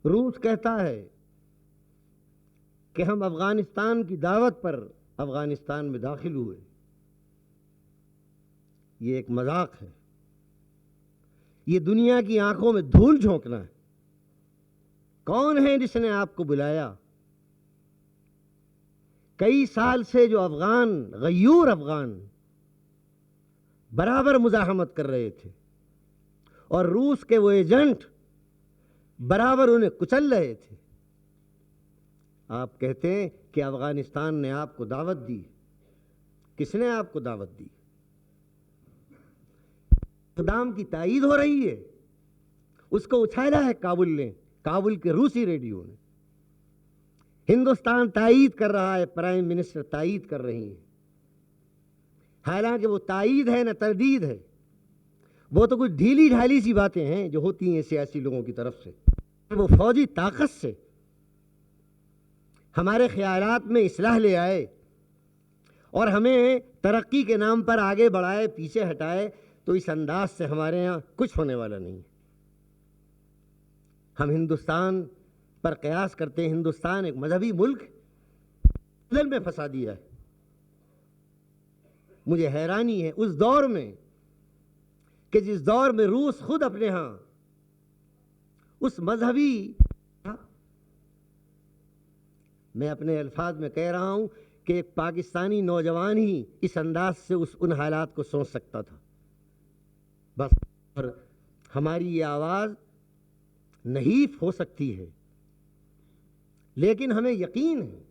روس کہتا ہے کہ ہم افغانستان کی دعوت پر افغانستان میں داخل ہوئے. یہ ایک مذاق ہے. یہ دنیا کی آنکھوں میں دھول جھونکنا ہے. کون ہے جس نے آپ کو بلایا؟ کئی سال سے جو افغان، غیور افغان برابر مزاحمت کر رہے تھے اور روس کے وہ ایجنٹ برابر انہیں کچل رہے تھے. آپ کہتے ہیں کہ افغانستان نے آپ کو دعوت دی. کس نے آپ کو دعوت دی؟ اقدام کی تائید ہو رہی ہے. اس کو اچھالا ہے کابل نے، کابل کے روسی ریڈیو نے. ہندوستان تائید کر رہا ہے، پرائم منسٹر تائید کر رہی ہیں. حالانکہ وہ تائید ہے نہ تردید ہے. وہ تو کچھ ڈھیلی ڈھالی سی باتیں ہیں جو ہوتی ہیں سیاسی لوگوں کی طرف سے. وہ فوجی طاقت سے ہمارے خیالات میں اصلاح لے آئے اور ہمیں ترقی کے نام پر آگے بڑھائے، پیچھے ہٹائے، تو اس انداز سے ہمارے ہاں کچھ ہونے والا نہیں ہے. ہم ہندوستان پر قیاس کرتے ہیں. ہندوستان ایک مذہبی ملک دل میں پھنسا دیا ہے. مجھے حیرانی ہے اس دور میں کہ جس دور میں روس خود اپنے ہاں اس مذہبی، میں اپنے الفاظ میں کہہ رہا ہوں کہ ایک پاکستانی نوجوان ہی اس انداز سے ان حالات کو سوچ سکتا تھا. بس اور ہماری یہ آواز نحیف ہو سکتی ہے، لیکن ہمیں یقین ہے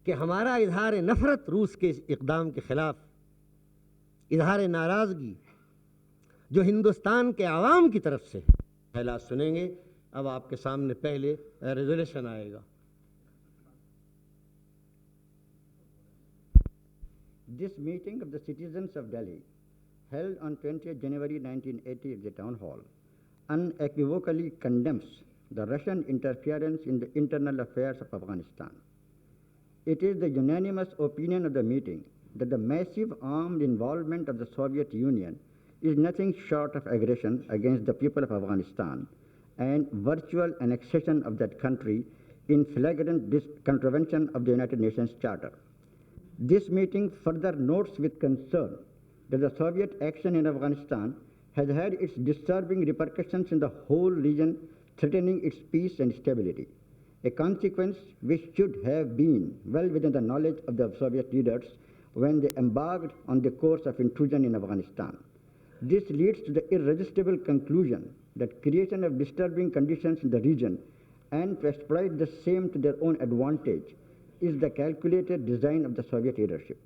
کہ ہمارا اظہار نفرت روس کے اقدام کے خلاف، اظہار ناراضگی جو ہندوستان کے عوام کی طرف سے خیالات سنیں گے. اب آپ کے سامنے پہلے ریزولوشن آئے گا. This meeting of the citizens of Delhi, held on 20th January 1980 at the town hall, unequivocally condemns the Russian interference in the internal affairs of Afghanistan. It is the unanimous opinion of the meeting that the massive armed involvement of the Soviet Union is nothing short of aggression against the people of Afghanistan and virtual annexation of that country in flagrant contravention of the United Nations Charter. This meeting further notes with concern that the Soviet action in Afghanistan has had its disturbing repercussions in the whole region, threatening its peace and stability, a consequence which should have been well within the knowledge of the Soviet leaders when they embarked on the course of intrusion in Afghanistan. This leads to the irresistible conclusion that creation of disturbing conditions in the region and to exploit the same to their own advantage is the calculated design of the Soviet leadership.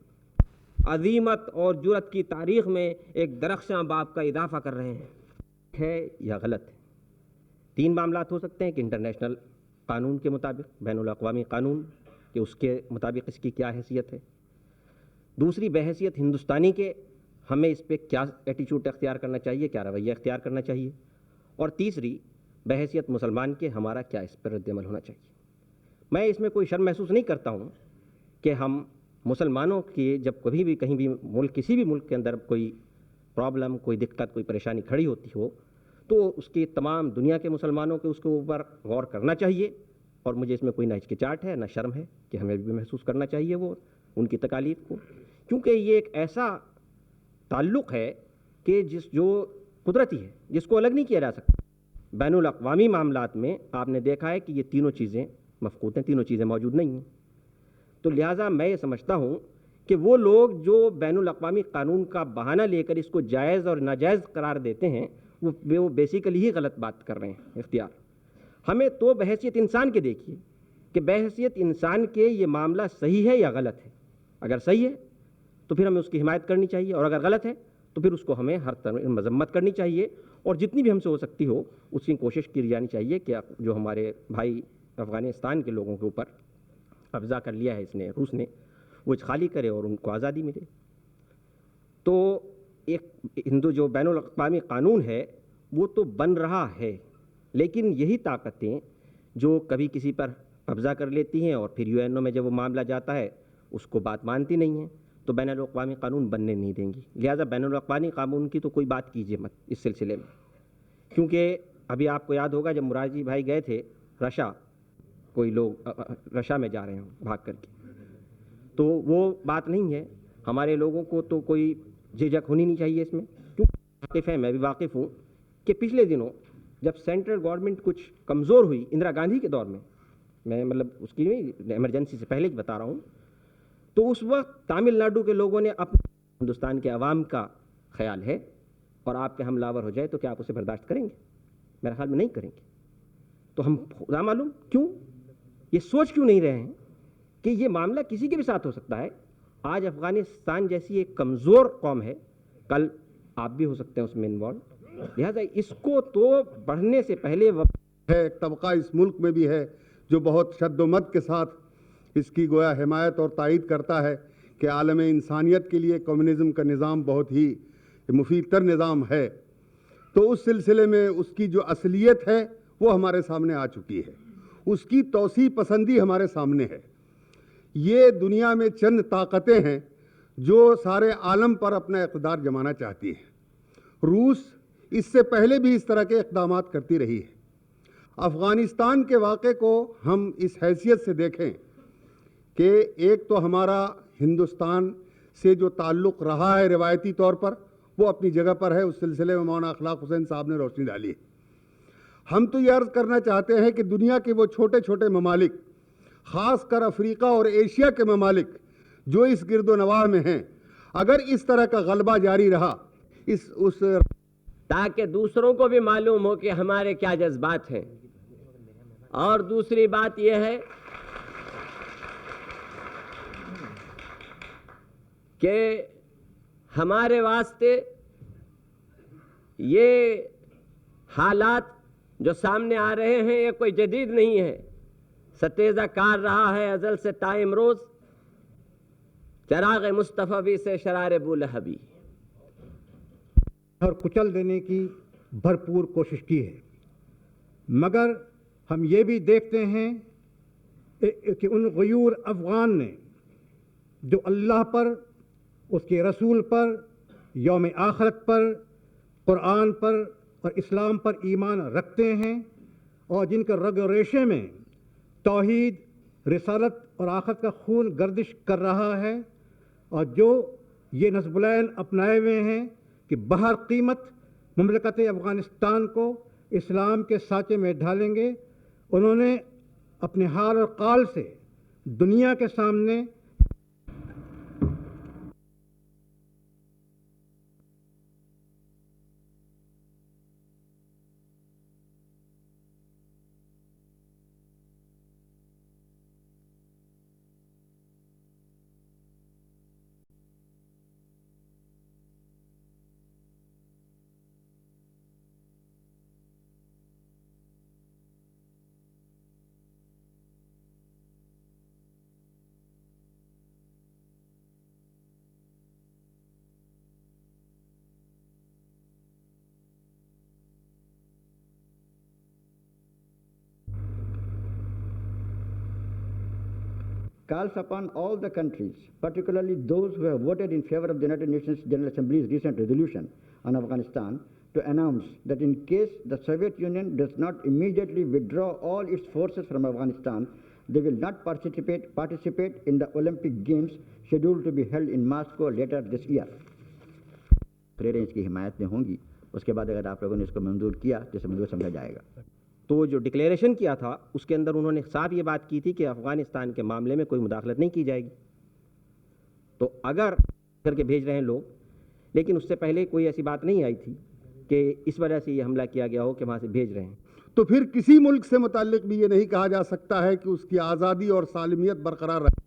عظیمت اور جرأت کی تاریخ میں ایک درخشاں باب کا اضافہ کر رہے ہیں. ہے یا غلط ہے؟ تین معاملات ہو سکتے ہیں کہ انٹرنیشنل قانون کے مطابق، بین الاقوامی قانون کہ اس کے مطابق اس کی کیا حیثیت ہے. دوسری بحیثیت ہندوستانی کے ہمیں اس پہ کیا ایٹیچیوڈ اختیار کرنا چاہیے، کیا رویہ اختیار کرنا چاہیے. اور تیسری بحیثیت مسلمان کے ہمارا کیا اس پر رد عمل ہونا چاہیے. میں اس میں کوئی شرم محسوس نہیں کرتا ہوں کہ ہم مسلمانوں کی جب کبھی بھی کہیں بھی ملک، کسی بھی ملک کے اندر کوئی پرابلم، کوئی دقت، کوئی پریشانی کھڑی ہوتی ہو تو اس کی تمام دنیا کے مسلمانوں کے اس کے اوپر غور کرنا چاہیے. اور مجھے اس میں کوئی نہ ہچکچاہٹ ہے نہ شرم ہے کہ ہمیں بھی محسوس کرنا چاہیے وہ ان کی تکالیف کو، کیونکہ یہ ایک ایسا تعلق ہے کہ جو قدرتی ہے، جس کو الگ نہیں کیا جا سکتا. بین الاقوامی معاملات میں آپ نے دیکھا ہے کہ یہ تینوں چیزیں مفقود ہیں، تینوں چیزیں موجود نہیں ہیں. تو لہٰذا میں یہ سمجھتا ہوں کہ وہ لوگ جو بین الاقوامی قانون کا بہانہ لے کر اس کو جائز اور ناجائز قرار دیتے ہیں وہ بیسیکلی ہی غلط بات کر رہے ہیں اختیار. ہمیں تو بحیثیت انسان کے دیکھیے کہ بحیثیت انسان کے یہ معاملہ صحیح ہے یا غلط ہے. اگر صحیح ہے تو پھر ہمیں اس کی حمایت کرنی چاہیے، اور اگر غلط ہے تو پھر اس کو ہمیں ہر طرح مذمت کرنی چاہیے، اور جتنی بھی ہم سے ہو سکتی ہو اس کی کوشش کی جانی چاہیے کہ جو ہمارے بھائی افغانستان کے لوگوں کے اوپر قبضہ کر لیا ہے اس نے، روس نے، وہ خالی کرے اور ان کو آزادی ملے. تو ایک جو بین الاقوامی قانون ہے وہ تو بن رہا ہے، لیکن یہی طاقتیں جو کبھی کسی پر قبضہ کر لیتی ہیں اور پھر UN میں جب وہ معاملہ جاتا ہے اس کو بات مانتی نہیں ہیں، تو بین الاقوامی قانون بننے نہیں دیں گی. لہٰذا بین الاقوامی قانون کی تو کوئی بات کیجیے مت اس سلسلے میں، کیونکہ ابھی آپ کو یاد ہوگا جب مرادی بھائی گئے تھے رشا، کوئی لوگ رشا میں جا رہے ہوں بھاگ کر کے، تو وہ بات نہیں ہے. ہمارے لوگوں کو تو کوئی جھجک ہونی نہیں چاہیے اس میں، کیوں واقف ہے، میں بھی واقف ہوں کہ پچھلے دنوں جب سینٹرل گورنمنٹ کچھ کمزور ہوئی اندرا گاندھی کے دور میں مطلب اس کی ایمرجنسی سے پہلے کی بتا رہا ہوں، تو اس وقت تامل ناڈو کے لوگوں نے اپنے ہندوستان کے عوام کا خیال ہے اور آپ کے حملہ آور ہو جائے تو کیا آپ اسے برداشت کریں گے؟ میرے خیال میں نہیں کریں گے. تو ہم خدا معلوم کیوں یہ سوچ کیوں نہیں رہے ہیں کہ یہ معاملہ کسی کے بھی ساتھ ہو سکتا ہے. آج افغانستان جیسی ایک کمزور قوم ہے، کل آپ بھی ہو سکتے ہیں اس میں انوالو، لہذا اس کو تو بڑھنے سے پہلے ہے. ایک طبقہ اس ملک میں بھی ہے جو بہت شد و مد کے ساتھ اس کی گویا حمایت اور تائید کرتا ہے کہ عالم انسانیت کے لیے کمیونزم کا نظام بہت ہی مفید تر نظام ہے. تو اس سلسلے میں اس کی جو اصلیت ہے وہ ہمارے سامنے آ چکی ہے، اس کی توسیع پسندی ہمارے سامنے ہے. یہ دنیا میں چند طاقتیں ہیں جو سارے عالم پر اپنا اقتدار جمانا چاہتی ہیں. روس اس سے پہلے بھی اس طرح کے اقدامات کرتی رہی ہے. افغانستان کے واقعے کو ہم اس حیثیت سے دیکھیں کہ ایک تو ہمارا ہندوستان سے جو تعلق رہا ہے روایتی طور پر وہ اپنی جگہ پر ہے، اس سلسلے میں مولانا اخلاق حسین صاحب نے روشنی ڈالی ہے. ہم تو یہ عرض کرنا چاہتے ہیں کہ دنیا کے وہ چھوٹے چھوٹے ممالک، خاص کر افریقہ اور ایشیا کے ممالک جو اس گرد و نواح میں ہیں، اگر اس طرح کا غلبہ جاری رہا تاکہ دوسروں کو بھی معلوم ہو کہ ہمارے کیا جذبات ہیں. اور دوسری بات یہ ہے کہ ہمارے واسطے یہ حالات جو سامنے آ رہے ہیں یہ کوئی جدید نہیں ہے، ستیزہ کار رہا ہے ازل سے تا امروز، چراغ مصطفی سے شرار بولہبی، اور کچل دینے کی بھرپور کوشش کی ہے. مگر ہم یہ بھی دیکھتے ہیں کہ ان غیور افغان نے جو اللہ پر، اس کے رسول پر، یوم آخرت پر، قرآن پر اور اسلام پر ایمان رکھتے ہیں اور جن کے رگ و ریشے میں توحید، رسالت اور آخرت کا خون گردش کر رہا ہے، اور جو یہ نصب العین اپنائے ہوئے ہیں کہ بہر قیمت مملکت افغانستان کو اسلام کے سانچے میں ڈھالیں گے، انہوں نے اپنے حال اور قال سے دنیا کے سامنے calls upon all the countries, particularly those who have voted in favor of the United Nations General Assembly's recent resolution on Afghanistan, to announce that in case the Soviet Union does not immediately withdraw all its forces from Afghanistan, they will not participate in the Olympic Games scheduled to be held in Moscow later this year. Range کی حمایت میں ہوں گی، اس کے بعد اگر آپ لوگوں نے اس کو منظور کیا تو اسے منظور سمجھا جائے گا. تو جو ڈکلیریشن کیا تھا اس کے اندر انہوں نے صاف یہ بات کی تھی کہ افغانستان کے معاملے میں کوئی مداخلت نہیں کی جائے گی. تو اگر کر کے بھیج رہے ہیں لوگ، لیکن اس سے پہلے کوئی ایسی بات نہیں آئی تھی کہ اس وجہ سے یہ حملہ کیا گیا ہو کہ وہاں سے بھیج رہے ہیں. تو پھر کسی ملک سے متعلق بھی یہ نہیں کہا جا سکتا ہے کہ اس کی آزادی اور سالمیت برقرار رہے.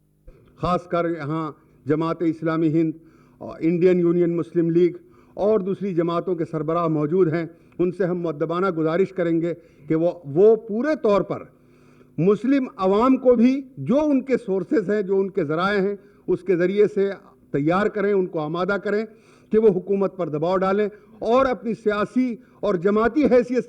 خاص کر یہاں جماعت اسلامی ہند اور انڈین یونین مسلم لیگ اور دوسری جماعتوں کے سربراہ موجود ہیں، ان سے ہم مؤدبانہ گزارش کریں گے کہ وہ پورے طور پر مسلم عوام کو بھی جو ان کے سورسز ہیں، جو ان کے ذرائع ہیں، اس کے ذریعے سے تیار کریں، ان کو آمادہ کریں کہ وہ حکومت پر دباؤ ڈالیں اور اپنی سیاسی اور جماعتی حیثیت سے